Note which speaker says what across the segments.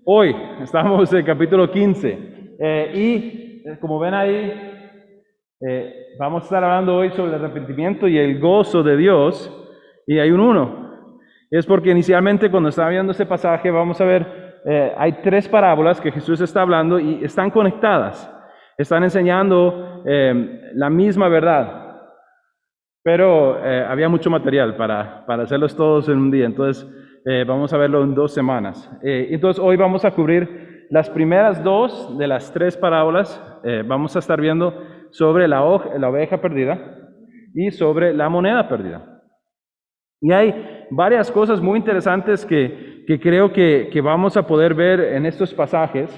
Speaker 1: Hoy estamos en el capítulo 15 como ven ahí, vamos a estar hablando hoy sobre el arrepentimiento y el gozo de Dios, y hay un uno. Es porque inicialmente cuando estaba viendo este pasaje vamos a ver, hay tres parábolas que Jesús está hablando y están conectadas, están enseñando la misma verdad, pero había mucho material para hacerlos todos en un día, entonces vamos a verlo en 2 semanas. Entonces hoy vamos a cubrir las primeras 2 de las 3 parábolas. Vamos a estar viendo sobre la oveja perdida y sobre la moneda perdida. Y hay varias cosas muy interesantes que creo que vamos a poder ver en estos pasajes,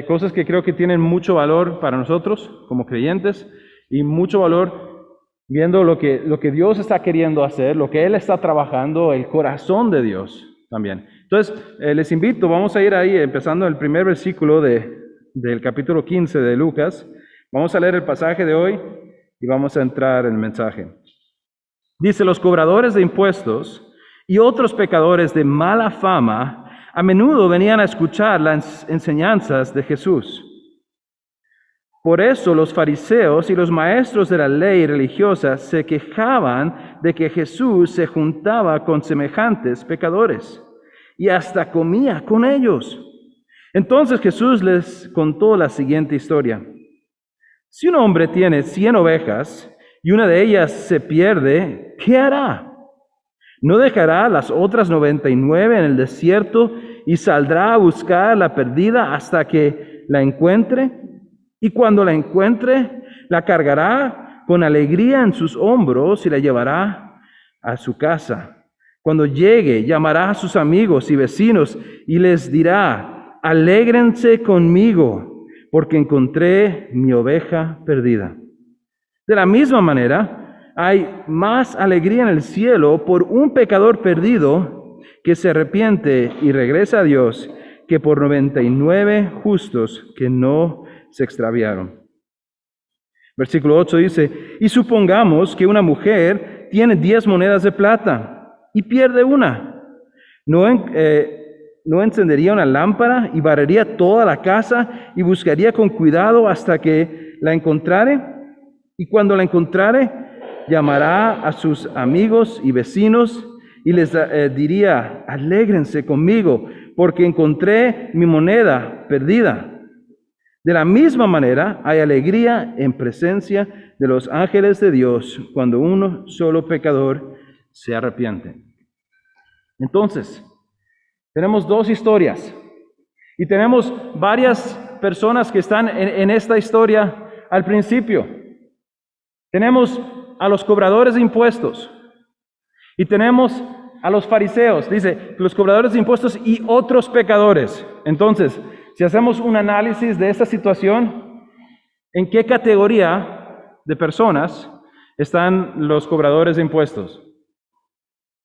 Speaker 1: cosas que creo que tienen mucho valor para nosotros como creyentes y mucho valor viendo lo que Dios está queriendo hacer, lo que Él está trabajando, el corazón de Dios también. Entonces, les invito, vamos a ir ahí empezando el primer versículo del capítulo 15 de Lucas. Vamos a leer el pasaje de hoy y vamos a entrar en el mensaje. Dice: los cobradores de impuestos y otros pecadores de mala fama a menudo venían a escuchar las enseñanzas de Jesús. Por eso los fariseos y los maestros de la ley religiosa se quejaban de que Jesús se juntaba con semejantes pecadores y hasta comía con ellos. Entonces Jesús les contó la siguiente historia. Si un hombre tiene 100 ovejas y una de ellas se pierde, ¿qué hará? ¿No dejará las otras 99 en el desierto y saldrá a buscar la perdida hasta que la encuentre? Y cuando la encuentre, la cargará con alegría en sus hombros y la llevará a su casa. Cuando llegue, llamará a sus amigos y vecinos y les dirá: alégrense conmigo, porque encontré mi oveja perdida. De la misma manera, hay más alegría en el cielo por un pecador perdido que se arrepiente y regresa a Dios que por 99 justos que no se extraviaron. Versículo 8 dice: y supongamos que una mujer tiene 10 monedas de plata y pierde una. ¿No encendería una lámpara y barrería toda la casa y buscaría con cuidado hasta que la encontrare? Y cuando la encontrare, llamará a sus amigos y vecinos y les diría: alégrense conmigo, porque encontré mi moneda perdida. De la misma manera, hay alegría en presencia de los ángeles de Dios cuando uno solo pecador se arrepiente. Entonces, tenemos 2 historias y tenemos varias personas que están en esta historia al principio. Tenemos a los cobradores de impuestos y tenemos a los fariseos. Dice, los cobradores de impuestos y otros pecadores. Entonces, si hacemos un análisis de esta situación, ¿en qué categoría de personas están los cobradores de impuestos?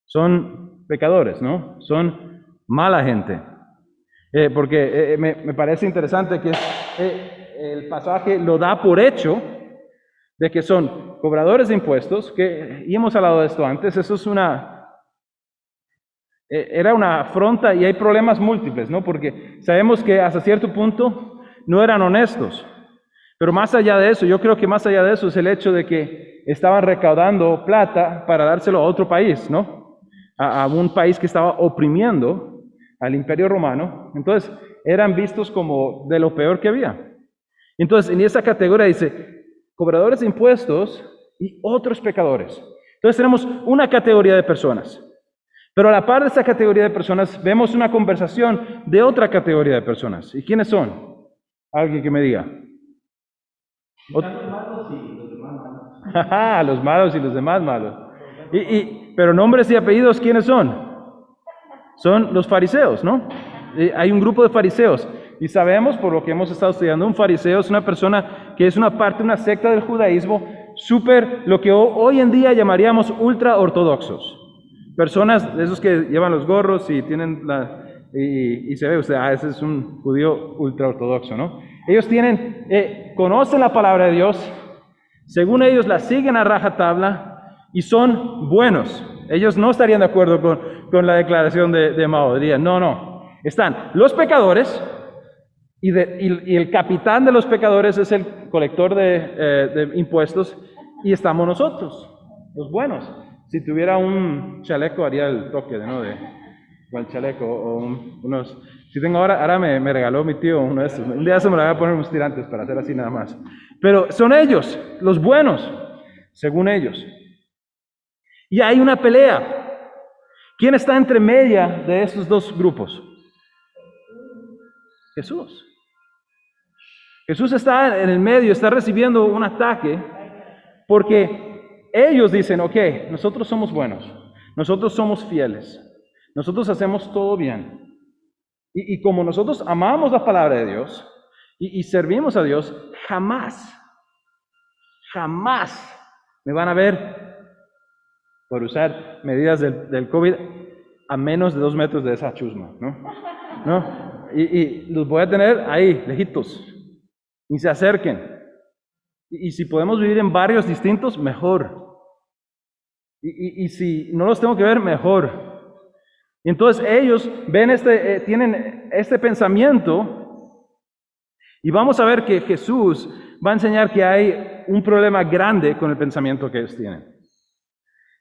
Speaker 1: Son pecadores, ¿no? Son mala gente. Porque me parece interesante que el pasaje lo da por hecho de que son cobradores de impuestos, y hemos hablado de esto antes, eso es era una afronta y hay problemas múltiples, ¿no? Porque sabemos que hasta cierto punto no eran honestos. Pero más allá de eso, yo creo que más allá de eso es el hecho de que estaban recaudando plata para dárselo a otro país, ¿no? A un país que estaba oprimiendo al Imperio Romano. Entonces, eran vistos como de lo peor que había. Entonces, en esa categoría dice, cobradores de impuestos y otros pecadores. Entonces, tenemos una categoría de personas. Pero a la par de esta categoría de personas, vemos una conversación de otra categoría de personas. ¿Y quiénes son? Alguien que me diga.
Speaker 2: Los malos y los demás malos.
Speaker 1: Los malos y los demás malos. Pero nombres y apellidos, ¿quiénes son? Son los fariseos, ¿no? Hay un grupo de fariseos. Y sabemos, por lo que hemos estado estudiando, un fariseo es una persona que es una parte, una secta del judaísmo, lo que hoy en día llamaríamos ultra ortodoxos. Personas de esos que llevan los gorros y tienen y se ve usted, ese es un judío ultra ortodoxo, ¿no? Ellos conocen la palabra de Dios, según ellos la siguen a rajatabla y son buenos. Ellos no estarían de acuerdo con la declaración de Mao, dirían, no, Están los pecadores y el capitán de los pecadores es el colector de impuestos y estamos nosotros, los buenos. Si tuviera un chaleco haría el toque, ¿no? Con el chaleco o unos... Si tengo ahora me regaló mi tío uno de esos. Un día se me lo voy a poner unos tirantes para hacer así nada más. Pero son ellos, los buenos, según ellos. Y hay una pelea. ¿Quién está entre media de estos dos grupos? Jesús. Jesús está en el medio, está recibiendo un ataque porque ellos dicen, ok, nosotros somos buenos, nosotros somos fieles, nosotros hacemos todo bien. Y como nosotros amamos la palabra de Dios y servimos a Dios, jamás me van a ver, por usar medidas del COVID, a menos de 2 metros de esa chusma, ¿no? Y los voy a tener ahí, lejitos, ni se acerquen. Y si podemos vivir en barrios distintos, mejor. Y si no los tengo que ver, mejor. Y entonces ellos ven tienen este pensamiento y vamos a ver que Jesús va a enseñar que hay un problema grande con el pensamiento que ellos tienen.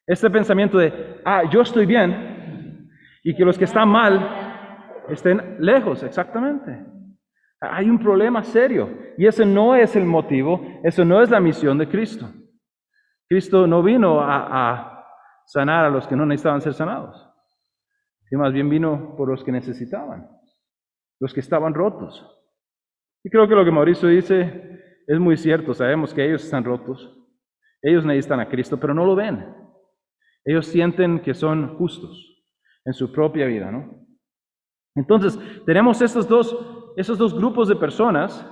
Speaker 1: Este pensamiento de, yo estoy bien y que los que están mal estén lejos, exactamente. Hay un problema serio y ese no es el motivo, eso no es la misión de Cristo. Cristo no vino a sanar a los que no necesitaban ser sanados. Y más bien vino por los que necesitaban, los que estaban rotos. Y creo que lo que Mauricio dice es muy cierto. Sabemos que ellos están rotos, ellos necesitan a Cristo, pero no lo ven. Ellos sienten que son justos en su propia vida, ¿no? Entonces, tenemos esos dos grupos de personas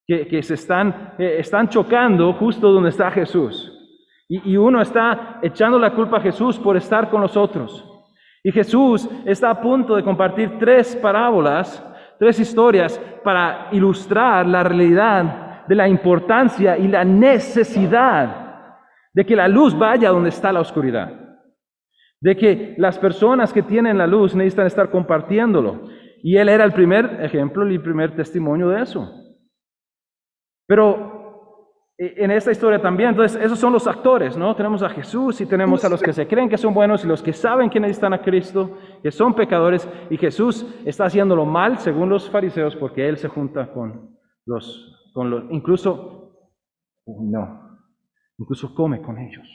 Speaker 1: que se están chocando justo donde está Jesús. Y uno está echando la culpa a Jesús por estar con los otros. Y Jesús está a punto de compartir 3 parábolas, 3 historias para ilustrar la realidad de la importancia y la necesidad de que la luz vaya donde está la oscuridad. De que las personas que tienen la luz necesitan estar compartiéndolo. Y Él era el primer ejemplo y el primer testimonio de eso. Pero en esta historia también, entonces, esos son los actores, ¿no? Tenemos a Jesús y tenemos a los que se creen que son buenos y los que saben que necesitan a Cristo, que son pecadores, y Jesús está haciéndolo mal, según los fariseos, porque Él se junta con los incluso come con ellos.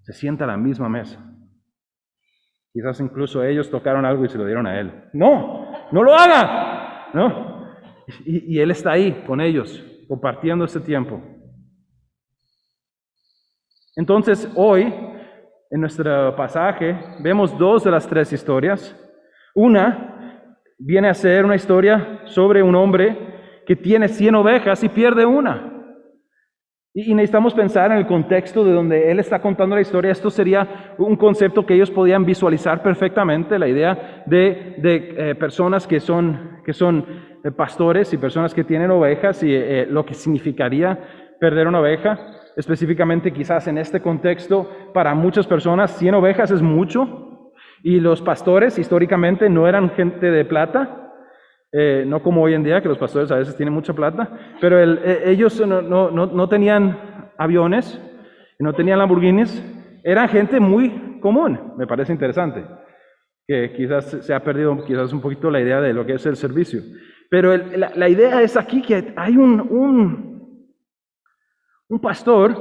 Speaker 1: Se sienta a la misma mesa. Quizás incluso ellos tocaron algo y se lo dieron a Él. ¡No lo haga! ¿No? Y Él está ahí con ellos, compartiendo ese tiempo. Entonces, hoy, en nuestro pasaje, vemos 2 de las 3 historias. Una viene a ser una historia sobre un hombre que tiene 100 ovejas y pierde una. Y necesitamos pensar en el contexto de donde él está contando la historia. Esto sería un concepto que ellos podían visualizar perfectamente, la idea de personas que son pastores y personas que tienen ovejas y lo que significaría perder una oveja. Específicamente quizás en este contexto, para muchas personas 100 ovejas es mucho y los pastores históricamente no eran gente de plata. No como hoy en día, que los pastores a veces tienen mucha plata, pero ellos no tenían aviones, no tenían Lamborghinis, eran gente muy común. Me parece interesante, que quizás se ha perdido quizás un poquito la idea de lo que es el servicio. Pero la idea es aquí que hay un pastor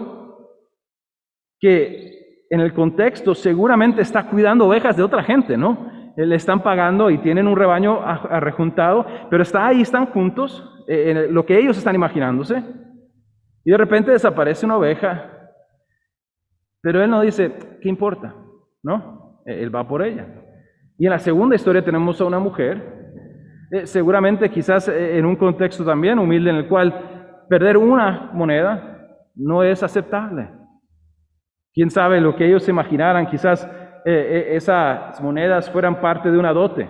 Speaker 1: que en el contexto seguramente está cuidando ovejas de otra gente, ¿no? Le están pagando y tienen un rebaño arrejuntado, pero están juntos, en lo que ellos están imaginándose, y de repente desaparece una oveja, pero él no dice, ¿qué importa? ¿No? Él va por ella. Y en la segunda historia tenemos a una mujer, seguramente quizás en un contexto también humilde, en el cual perder una moneda no es aceptable. ¿Quién sabe lo que ellos se imaginaran? Quizás esas monedas fueran parte de una dote,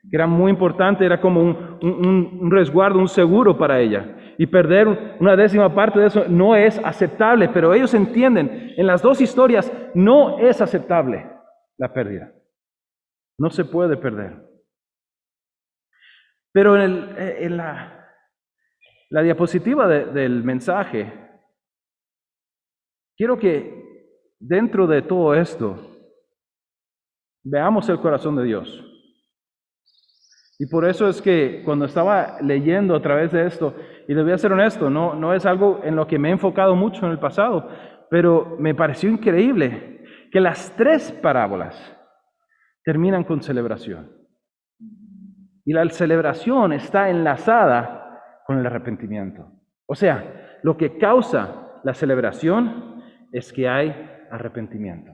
Speaker 1: que era muy importante, era como un resguardo, un seguro para ella. Y perder una 10ª parte de eso no es aceptable, pero ellos entienden, en las 2 historias no es aceptable la pérdida. No se puede perder. Pero en la diapositiva del mensaje, quiero que dentro de todo esto veamos el corazón de Dios. Y por eso es que cuando estaba leyendo a través de esto, y les voy a ser honesto, no es algo en lo que me he enfocado mucho en el pasado, pero me pareció increíble que las 3 parábolas terminan con celebración. Y la celebración está enlazada con el arrepentimiento. O sea, lo que causa la celebración es que hay arrepentimiento.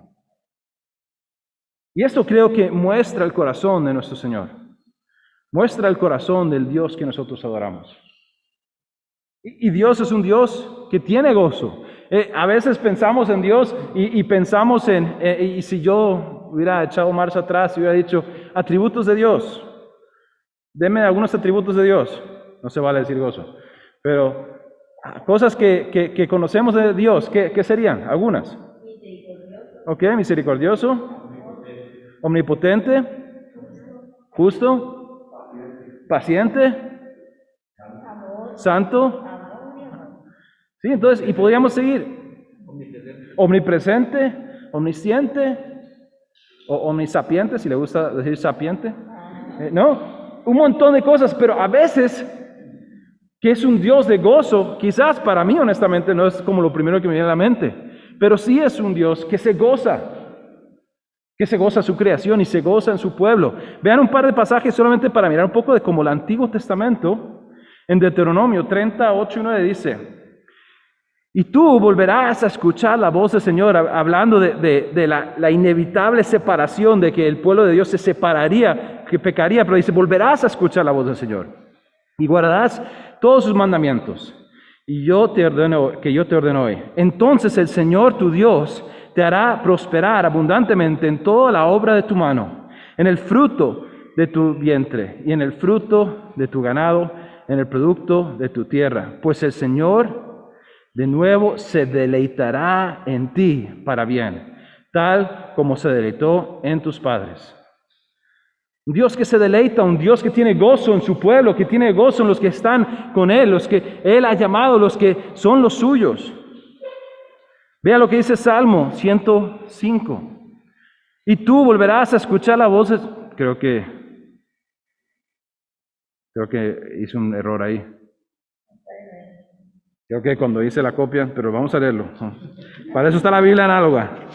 Speaker 1: Y esto creo que muestra el corazón de nuestro Señor. Muestra el corazón del Dios que nosotros adoramos. Y Dios es un Dios que tiene gozo. A veces pensamos en Dios y pensamos y si yo hubiera echado marcha atrás y hubiera dicho, atributos de Dios, denme algunos atributos de Dios. No se vale decir gozo. Pero cosas que conocemos de Dios, ¿qué serían? Algunas. Ok, misericordioso, omnipotente, justo, paciente, santo. Sí, entonces, y podríamos seguir. Omnipresente, omnisciente, o omnisapiente, si le gusta decir sapiente. ¿No? Un montón de cosas, pero a veces, que es un Dios de gozo, quizás para mí, honestamente, no es como lo primero que me viene a la mente, pero sí es un Dios que se goza su creación y se goza en su pueblo. Vean un par de pasajes solamente para mirar un poco de cómo el Antiguo Testamento, en Deuteronomio 38 y 9 dice, y tú volverás a escuchar la voz del Señor, hablando de la inevitable separación, de que el pueblo de Dios se separaría, que pecaría, pero dice, volverás a escuchar la voz del Señor y guardarás todos sus mandamientos y yo te ordeno hoy. Entonces el Señor tu Dios te hará prosperar abundantemente en toda la obra de tu mano, en el fruto de tu vientre y en el fruto de tu ganado, en el producto de tu tierra. Pues el Señor de nuevo se deleitará en ti para bien, tal como se deleitó en tus padres. Un Dios que se deleita, un Dios que tiene gozo en su pueblo, que tiene gozo en los que están con Él, los que Él ha llamado, los que son los suyos. Vea lo que dice Salmo 105. Y tú volverás a escuchar la voz. Creo que hice un error ahí. Creo que cuando hice la copia, pero vamos a leerlo. Para eso está la Biblia análoga.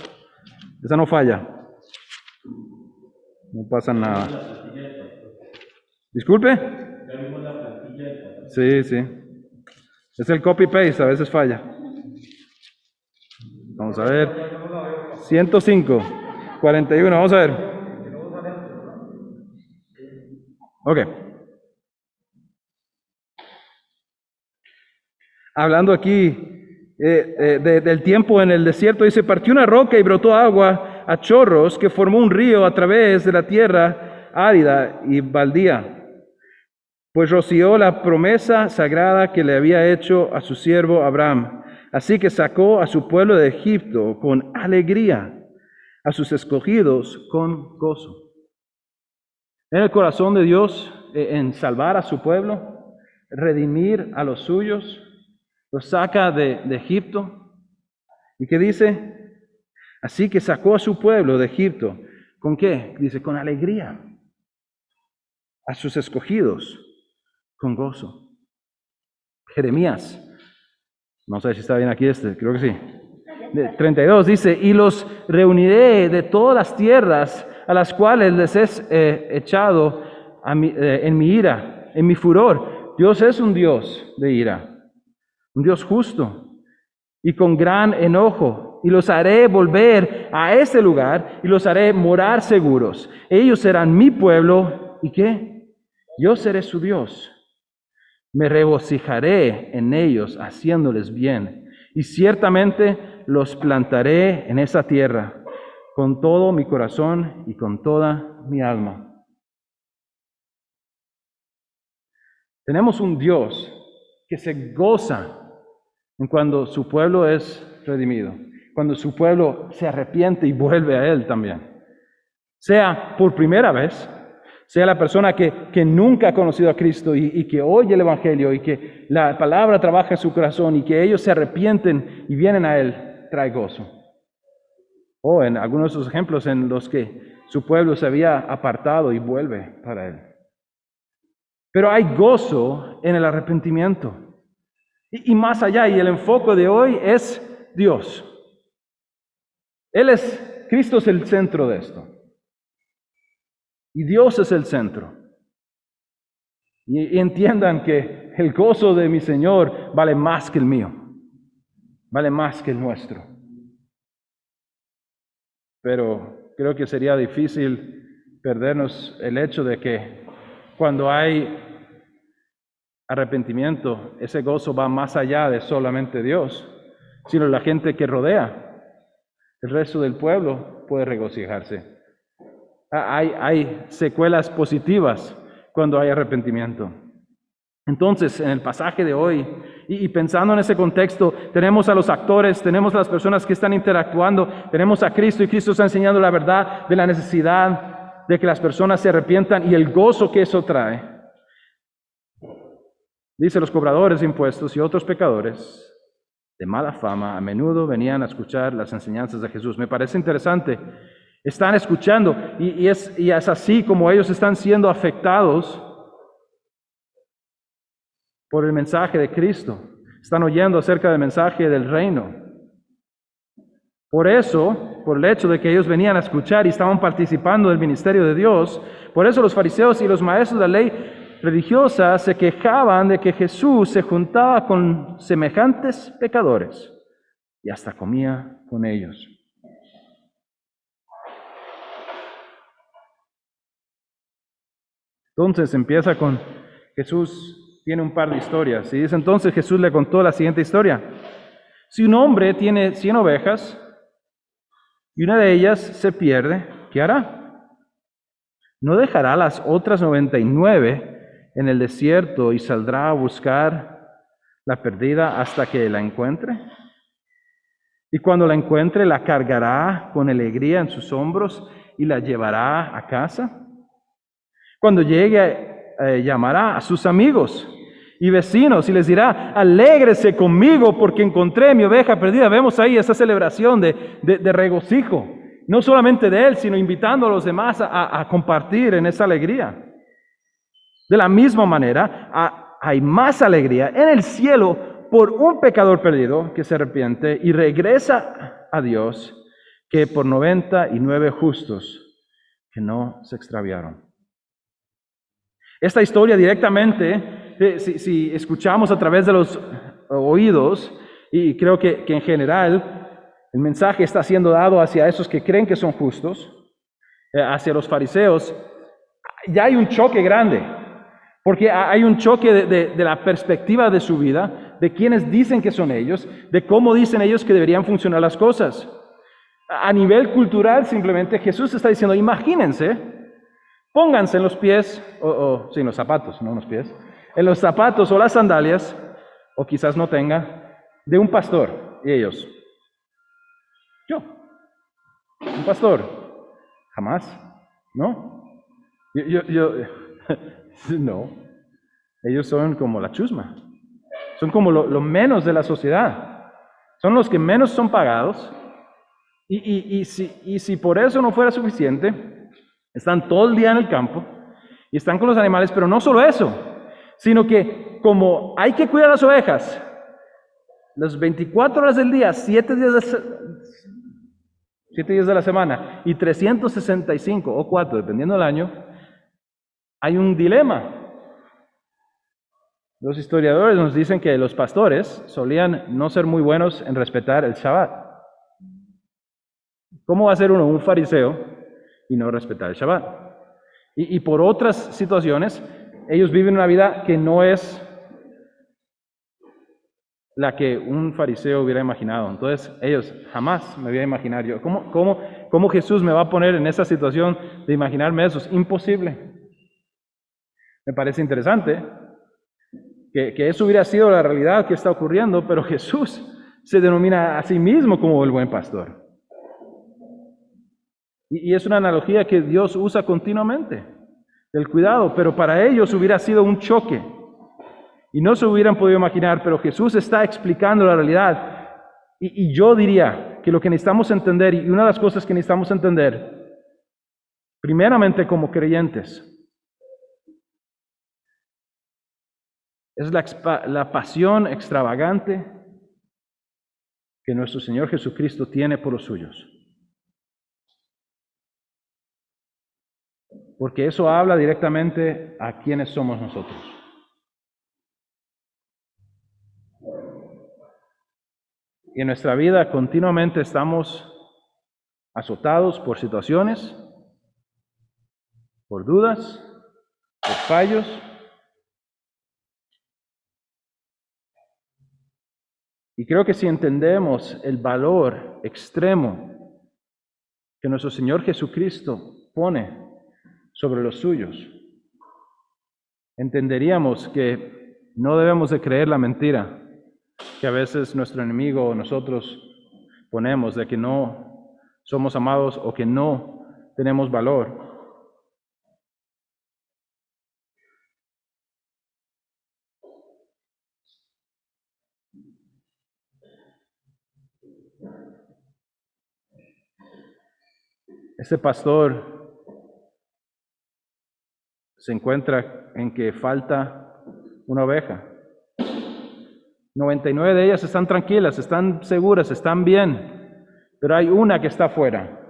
Speaker 1: Esa no falla. No pasa nada. ¿Disculpe? Sí. Es el copy-paste, a veces falla. Vamos a ver. 105, 41, vamos a ver. Ok. Hablando aquí del tiempo en el desierto, dice, partió una roca y brotó agua a chorros que formó un río a través de la tierra árida y baldía. Pues roció la promesa sagrada que le había hecho a su siervo Abraham. Así que sacó a su pueblo de Egipto con alegría, a sus escogidos con gozo. En el corazón de Dios en salvar a su pueblo, redimir a los suyos, los saca de Egipto. ¿Y qué dice? Así que sacó a su pueblo de Egipto. ¿Con qué? Dice, con alegría. A sus escogidos con gozo. Jeremías, no sé si está bien aquí creo que sí. 32 dice, y los reuniré de todas las tierras a las cuales les he echado en mi ira, en mi furor. Dios es un Dios de ira, un Dios justo y con gran enojo. Y los haré volver a ese lugar y los haré morar seguros. Ellos serán mi pueblo. ¿Y qué? Yo seré su Dios. Me regocijaré en ellos haciéndoles bien. Y ciertamente los plantaré en esa tierra con todo mi corazón y con toda mi alma. Tenemos un Dios que se goza en cuando su pueblo es redimido, cuando su pueblo se arrepiente y vuelve a Él también. Sea por primera vez, sea la persona que nunca ha conocido a Cristo y que oye el Evangelio y que la palabra trabaja en su corazón y que ellos se arrepienten y vienen a Él, trae gozo. O en algunos de esos ejemplos en los que su pueblo se había apartado y vuelve para Él. Pero hay gozo en el arrepentimiento. Y más allá, y el enfoque de hoy es Dios. Cristo es el centro de esto. Y Dios es el centro. Y entiendan que el gozo de mi Señor vale más que el mío. Vale más que el nuestro. Pero creo que sería difícil perdernos el hecho de que cuando hay arrepentimiento, ese gozo va más allá de solamente Dios, sino la gente que rodea. El resto del pueblo puede regocijarse. Hay secuelas positivas cuando hay arrepentimiento. Entonces, en el pasaje de hoy, y pensando en ese contexto, tenemos a los actores, tenemos a las personas que están interactuando, tenemos a Cristo, y Cristo está enseñando la verdad de la necesidad de que las personas se arrepientan y el gozo que eso trae. Dice, los cobradores de impuestos y otros pecadores de mala fama a menudo venían a escuchar las enseñanzas de Jesús. Me parece interesante. Están escuchando y es así como ellos están siendo afectados por el mensaje de Cristo. Están oyendo acerca del mensaje del reino. Por eso, por el hecho de que ellos venían a escuchar y estaban participando del ministerio de Dios, por eso los fariseos y los maestros de la ley religiosa se quejaban de que Jesús se juntaba con semejantes pecadores y hasta comía con ellos. Entonces empieza con Jesús tiene un par de historias. Y dice, entonces Jesús le contó la siguiente historia. Si un hombre tiene 100 ovejas y una de ellas se pierde, ¿qué hará? ¿No dejará las otras 99 en el desierto y saldrá a buscar la perdida hasta que la encuentre? Y cuando la encuentre, la cargará con alegría en sus hombros y la llevará a casa. Cuando llegue, llamará a sus amigos y vecinos y les dirá, alégrese conmigo porque encontré mi oveja perdida. Vemos ahí esa celebración de regocijo, no solamente de él, sino invitando a los demás a compartir en esa alegría. De la misma manera, hay más alegría en el cielo por un pecador perdido que se arrepiente y regresa a Dios que por 99 justos que no se extraviaron. Esta historia directamente, si escuchamos a través de los oídos, y creo que en general el mensaje está siendo dado hacia esos que creen que son justos, hacia los fariseos, ya hay un choque grande, porque hay un choque de la perspectiva de su vida, de quienes dicen que son ellos, de cómo dicen ellos que deberían funcionar las cosas. A nivel cultural, simplemente Jesús está diciendo, imagínense, pónganse en los pies, sí, en los zapatos, no en los pies, en los zapatos o las sandalias, o quizás no tenga, de un pastor. Y ellos, yo, un pastor, jamás, ¿no? No, ellos son como la chusma, son como lo menos de la sociedad, son los que menos son pagados, y si por eso no fuera suficiente, están todo el día en el campo y están con los animales, pero no solo eso, sino que como hay que cuidar las ovejas, las 24 horas del día, 7 días de la semana y 365 o 4, dependiendo del año, hay un dilema. Los historiadores nos dicen que los pastores solían no ser muy buenos en respetar el Shabbat. ¿Cómo va a ser uno un fariseo y no respetar el Shabbat? Y por otras situaciones, ellos viven una vida que no es la que un fariseo hubiera imaginado. Entonces, ellos jamás me voy a imaginar yo. ¿Cómo Jesús me va a poner en esa situación de imaginarme eso? Es imposible. Me parece interesante que eso hubiera sido la realidad que está ocurriendo, pero Jesús se denomina a sí mismo como el buen pastor. Y es una analogía que Dios usa continuamente. del cuidado, pero para ellos hubiera sido un choque y no se hubieran podido imaginar, pero Jesús está explicando la realidad. Y yo diría que lo que necesitamos entender, y una de las cosas que necesitamos entender, primeramente como creyentes, es la pasión extravagante que nuestro Señor Jesucristo tiene por los suyos. Porque eso habla directamente a quiénes somos nosotros. Y en nuestra vida continuamente estamos azotados por situaciones, por dudas, por fallos. Y creo que si entendemos el valor extremo que nuestro Señor Jesucristo pone sobre los suyos, entenderíamos que no debemos de creer la mentira que a veces nuestro enemigo o nosotros ponemos de que no somos amados o que no tenemos valor. Este pastor se encuentra en que falta una oveja. 99 de ellas están tranquilas, están seguras, están bien, pero hay una que está afuera.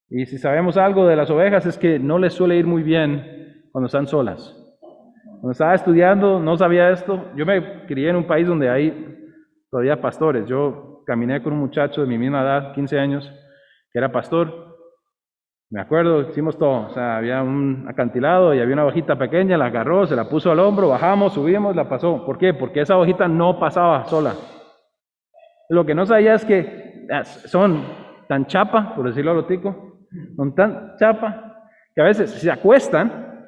Speaker 1: Y si sabemos algo de las ovejas es que no les suele ir muy bien cuando están solas. Cuando estaba estudiando no sabía esto. Yo me crié en un país donde hay todavía pastores. Yo caminé con un muchacho de mi misma edad, 15 años, que era pastor. Me acuerdo, hicimos todo, o sea, había un acantilado y había una ovejita pequeña, la agarró, se la puso al hombro, bajamos, subimos, la pasó. ¿Por qué? Porque esa ovejita no pasaba sola. Lo que no sabía es que son tan chapa, por decirlo a lo tico, son tan chapa, que a veces se acuestan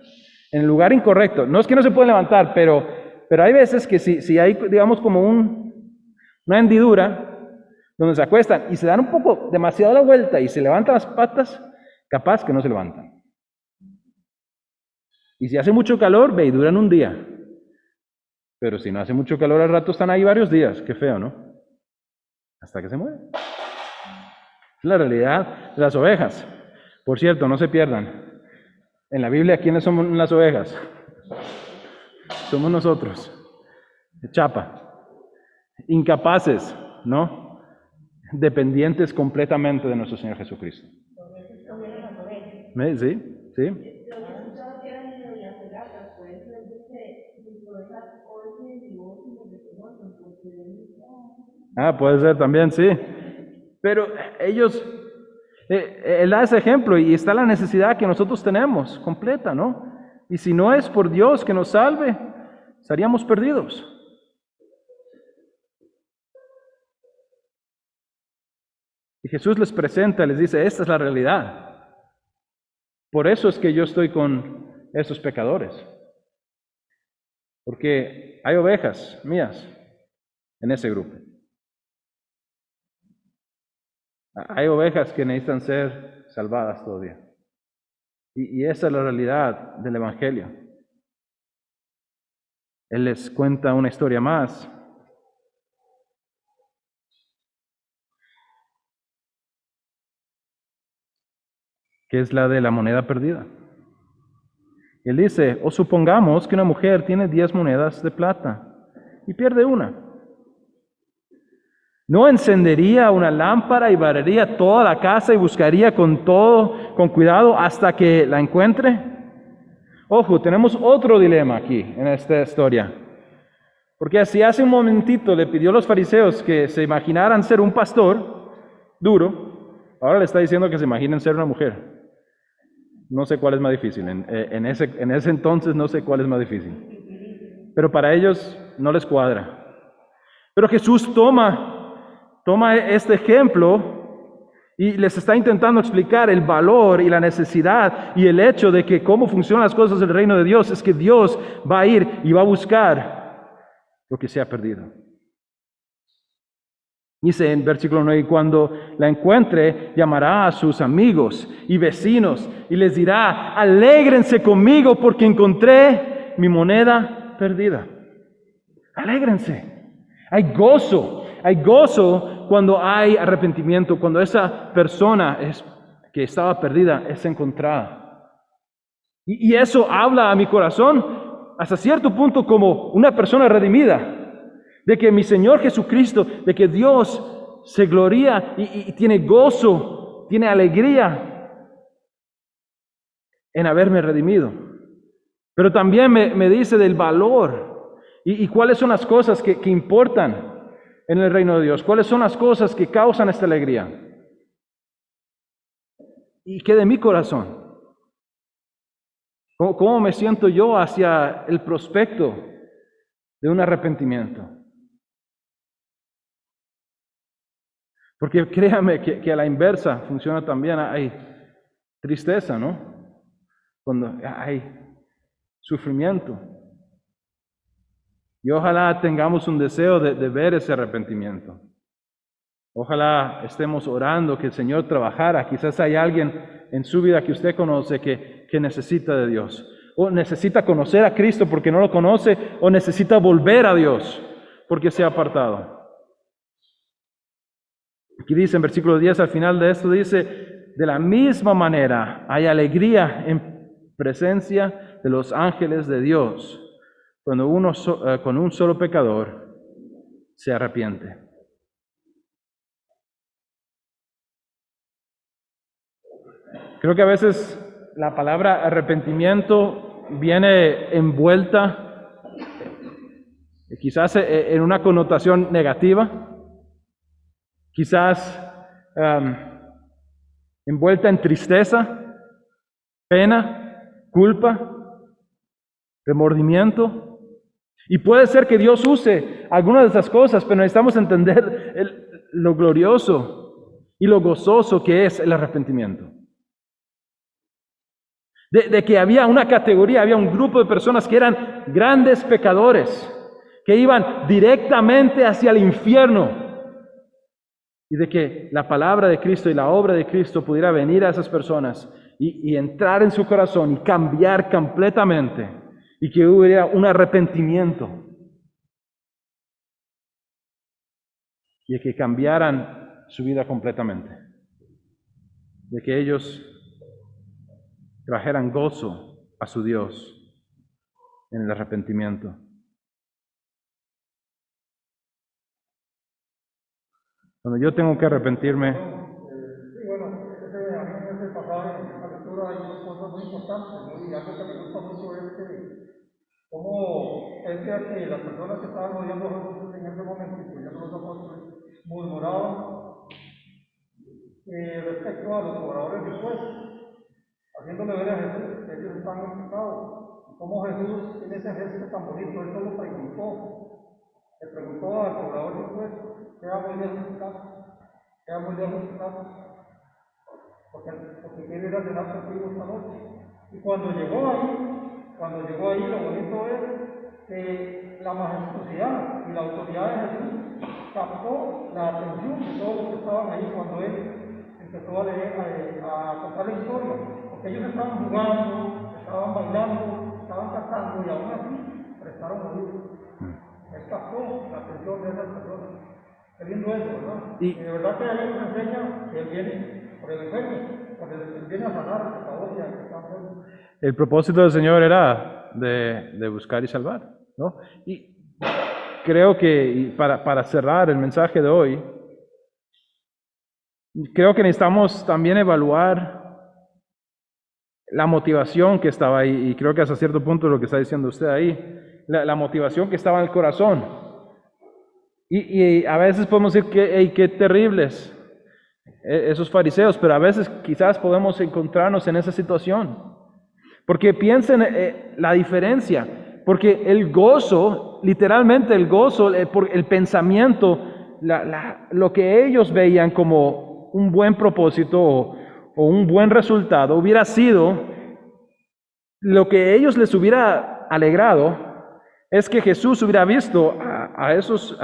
Speaker 1: en el lugar incorrecto. No es que no se pueden levantar, pero hay veces que si hay, digamos, como una hendidura donde se acuestan y se dan un poco demasiado la vuelta y se levantan las patas, capaz que no se levantan. Y si hace mucho calor, ve, y duran un día. Pero si no hace mucho calor, al rato están ahí varios días. Qué feo, ¿no? Hasta que se mueren. Es la realidad de las ovejas. Por cierto, no se pierdan. En la Biblia, ¿quiénes somos las ovejas? Somos nosotros. Chapa. Incapaces, ¿no? Dependientes completamente de nuestro Señor Jesucristo. Sí, sí. Puede ser también, sí. Pero ellos, él da ese ejemplo y está la necesidad que nosotros tenemos, completa, ¿no? Y si no es por Dios que nos salve, estaríamos perdidos. Y Jesús les presenta, les dice, esta es la realidad. Por eso es que yo estoy con esos pecadores. Porque hay ovejas mías en ese grupo. Hay ovejas que necesitan ser salvadas todavía. Y esa es la realidad del Evangelio. Él les cuenta una historia más. Que es la de la moneda perdida. Él dice, o supongamos que una mujer tiene 10 monedas de plata y pierde una. ¿No encendería una lámpara y barrería toda la casa y buscaría con cuidado hasta que la encuentre? Ojo, tenemos otro dilema aquí en esta historia. Porque si hace un momentito le pidió a los fariseos que se imaginaran ser un pastor duro, ahora le está diciendo que se imaginen ser una mujer. No sé cuál es más difícil. En ese entonces no sé cuál es más difícil. Pero para ellos no les cuadra. Pero Jesús toma este ejemplo y les está intentando explicar el valor y la necesidad y el hecho de que cómo funcionan las cosas del reino de Dios es que Dios va a ir y va a buscar lo que se ha perdido. Dice en versículo 9, y cuando la encuentre, llamará a sus amigos y vecinos y les dirá, alégrense conmigo porque encontré mi moneda perdida. Alégrense. Hay gozo cuando hay arrepentimiento, cuando esa persona que estaba perdida es encontrada. Y eso habla a mi corazón hasta cierto punto como una persona redimida. De que mi Señor Jesucristo, de que Dios se gloria y tiene gozo, tiene alegría en haberme redimido. Pero también me dice del valor y cuáles son las cosas que importan en el reino de Dios, cuáles son las cosas que causan esta alegría. ¿Y qué de mi corazón? ¿Cómo me siento yo hacia el prospecto de un arrepentimiento? Porque créame que a la inversa funciona también, hay tristeza, ¿no? Cuando hay sufrimiento. Y ojalá tengamos un deseo de ver ese arrepentimiento. Ojalá estemos orando que el Señor trabajara. Quizás hay alguien en su vida que usted conoce que necesita de Dios. O necesita conocer a Cristo porque no lo conoce, o necesita volver a Dios porque se ha apartado. Aquí dice en versículo 10, al final de esto dice, de la misma manera hay alegría en presencia de los ángeles de Dios cuando con un solo pecador se arrepiente. Creo que a veces la palabra arrepentimiento viene envuelta quizás en una connotación negativa. Quizás envuelta en tristeza, pena, culpa, remordimiento. Y puede ser que Dios use algunas de esas cosas, pero necesitamos entender lo glorioso y lo gozoso que es el arrepentimiento. De que había una categoría, había un grupo de personas que eran grandes pecadores, que iban directamente hacia el infierno. Y de que la palabra de Cristo y la obra de Cristo pudiera venir a esas personas y entrar en su corazón y cambiar completamente. Y que hubiera un arrepentimiento. Y de que cambiaran su vida completamente. De que ellos trajeran gozo a su Dios en el arrepentimiento. Cuando yo tengo que arrepentirme.
Speaker 2: Sí, bueno, a mí en ese pasaje, en esta lectura, hay dos cosas muy importantes, ¿no? Y algo que me gusta mucho es cómo es que las personas que estaban rodeando a Jesús en ese momento, incluyendo los apóstoles, murmuraban respecto a los cobradores de impuestos, haciéndole ver a Jesús que ellos están en pecado. Cómo Jesús, en ese gesto tan bonito, él solo preguntó, le preguntó al cobrador de impuestos, ¿qué hago yo en tu casa? ¿Qué hago yo en tu casa? Porque quiero ir a cenar contigo esta noche. Y cuando llegó ahí, lo bonito es que la majestuosidad y la autoridad de Jesús captó la atención de todos los que estaban ahí cuando él empezó a contar la historia. Porque ellos estaban jugando, estaban bailando, estaban cantando y aún así prestaron oído. Él captó la atención de esas personas. Qué lindo eso, ¿verdad? Y de verdad que ahí nos enseña que él viene por el enfermo, porque él viene a sanar al pecador y al que está enfermo.
Speaker 1: El propósito del Señor era de buscar y salvar, ¿no? Y creo que para cerrar el mensaje de hoy, creo que necesitamos también evaluar la motivación que estaba ahí, y creo que hasta cierto punto lo que está diciendo usted ahí, la motivación que estaba en el corazón. Y a veces podemos decir que qué terribles esos fariseos, pero a veces quizás podemos encontrarnos en esa situación. Porque piensen la diferencia, porque el gozo, literalmente el gozo, el pensamiento, lo que ellos veían como un buen propósito o un buen resultado, hubiera sido lo que ellos les hubiera alegrado, es que Jesús hubiera visto a esos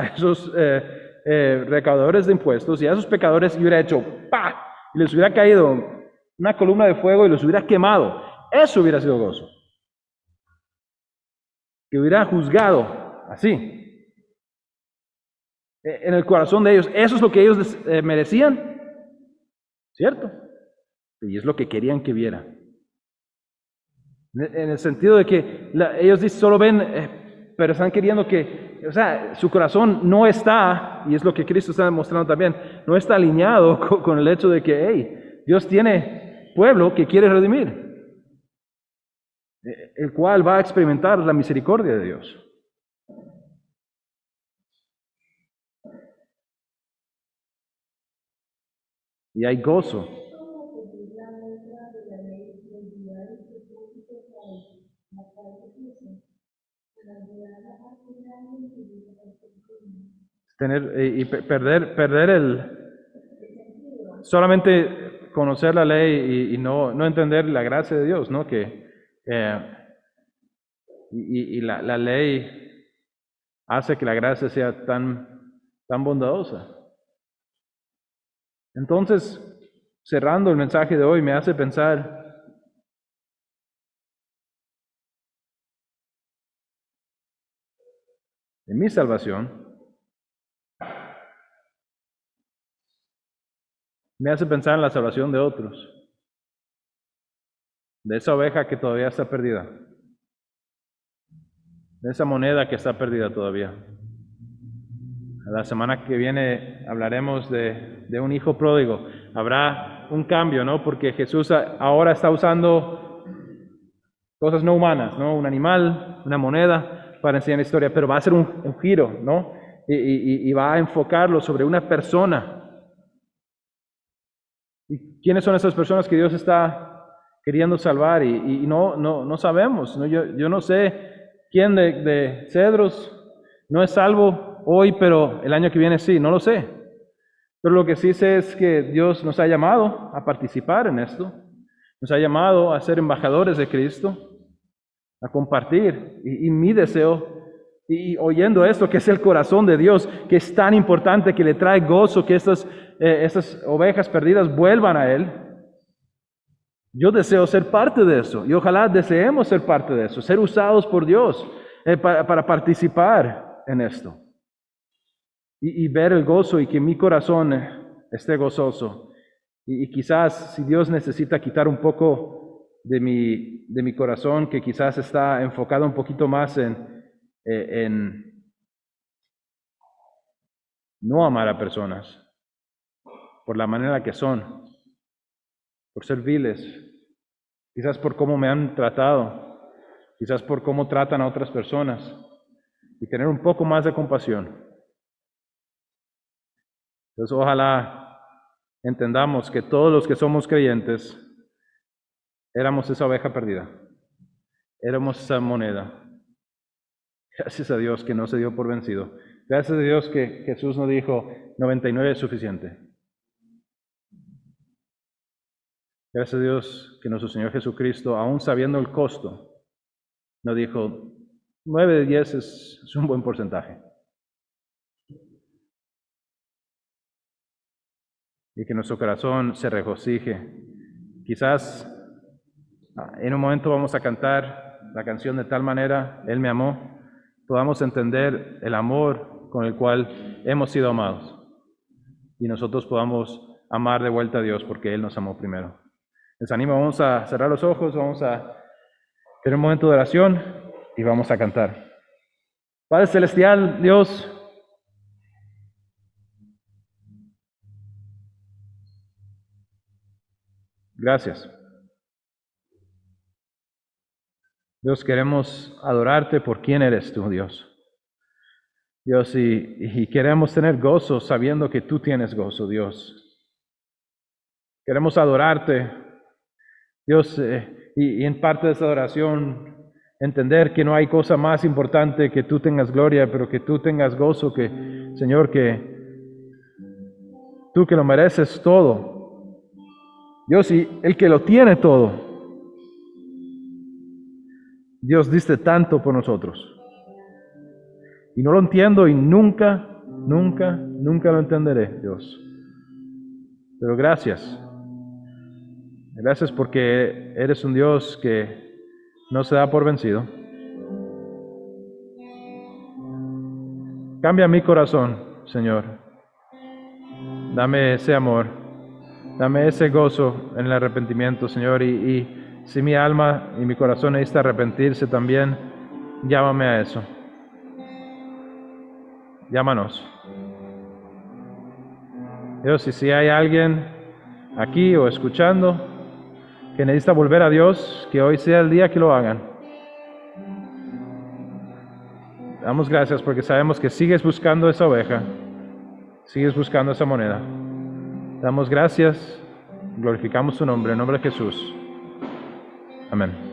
Speaker 1: recaudadores de impuestos, y a esos pecadores hubiera hecho ¡pa! Y les hubiera caído una columna de fuego y los hubiera quemado. Eso hubiera sido gozo. Que hubiera juzgado así. En el corazón de ellos. Eso es lo que ellos merecían. ¿Cierto? Y es lo que querían que viera. En el sentido de que ellos solo ven, pero están queriendo que, o sea, su corazón no está, y es lo que Cristo está demostrando también, no está alineado con el hecho de que, hey, Dios tiene pueblo que quiere redimir, el cual va a experimentar la misericordia de Dios. Y hay gozo. Perder solamente conocer la ley y no entender la gracia de Dios, ¿no? La ley hace que la gracia sea tan bondadosa. Entonces, cerrando el mensaje de hoy, me hace pensar en mi salvación. Me hace pensar en la salvación de otros, de esa oveja que todavía está perdida, de esa moneda que está perdida todavía. La semana que viene hablaremos de un hijo pródigo. Habrá un cambio, ¿no? Porque Jesús ahora está usando cosas no humanas, ¿no? Un animal, una moneda para enseñar la historia, pero va a ser un giro, ¿no? Y va a enfocarlo sobre una persona. ¿Y quiénes son esas personas que Dios está queriendo salvar? Y no sabemos, ¿no? Yo no sé quién de Cedros no es salvo hoy, pero el año que viene sí, no lo sé. Pero lo que sí sé es que Dios nos ha llamado a participar en esto. Nos ha llamado a ser embajadores de Cristo, a compartir. Y mi deseo, y oyendo esto, que es el corazón de Dios, que es tan importante, que le trae gozo, que estas ovejas perdidas vuelvan a Él. Yo deseo ser parte de eso, y ojalá deseemos ser parte de eso, ser usados por Dios para participar en esto. Y ver el gozo y que mi corazón esté gozoso. Y quizás si Dios necesita quitar un poco de mi corazón, que quizás está enfocado un poquito más en no amar a personas por la manera que son, por ser viles, quizás por cómo me han tratado, quizás por cómo tratan a otras personas, y tener un poco más de compasión. Entonces, ojalá entendamos que todos los que somos creyentes éramos esa oveja perdida, éramos esa moneda. Gracias a Dios que no se dio por vencido. Gracias a Dios que Jesús nos dijo, 99 es suficiente. Gracias a Dios que nuestro Señor Jesucristo, aún sabiendo el costo, nos dijo, 9 de 10 es un buen porcentaje. Y que nuestro corazón se regocije. Quizás en un momento vamos a cantar la canción de tal manera, Él me amó, podamos entender el amor con el cual hemos sido amados. Y nosotros podamos amar de vuelta a Dios porque Él nos amó primero. Les animo, vamos a cerrar los ojos, vamos a tener un momento de oración y vamos a cantar. Padre Celestial, Dios, gracias. Dios, queremos adorarte por quién eres tú, Dios. Dios, y queremos tener gozo sabiendo que tú tienes gozo, Dios. Queremos adorarte, Dios, y en parte de esa adoración entender que no hay cosa más importante que tú tengas gloria, pero que tú tengas gozo, que, Señor, que tú que lo mereces todo. Dios, y el que lo tiene todo. Dios, diste tanto por nosotros. Y no lo entiendo y nunca Nunca lo entenderé, Dios. Pero gracias. Gracias porque eres un Dios que no se da por vencido. Cambia mi corazón, Señor. Dame ese amor. Dame ese gozo en el arrepentimiento, Señor. Y si mi alma y mi corazón necesita arrepentirse también, llámame a eso. Llámanos. Dios, y si hay alguien aquí o escuchando que necesita volver a Dios, que hoy sea el día que lo hagan. Damos gracias porque sabemos que sigues buscando esa oveja, sigues buscando esa moneda. Damos gracias, glorificamos tu nombre, en nombre de Jesús. Amén.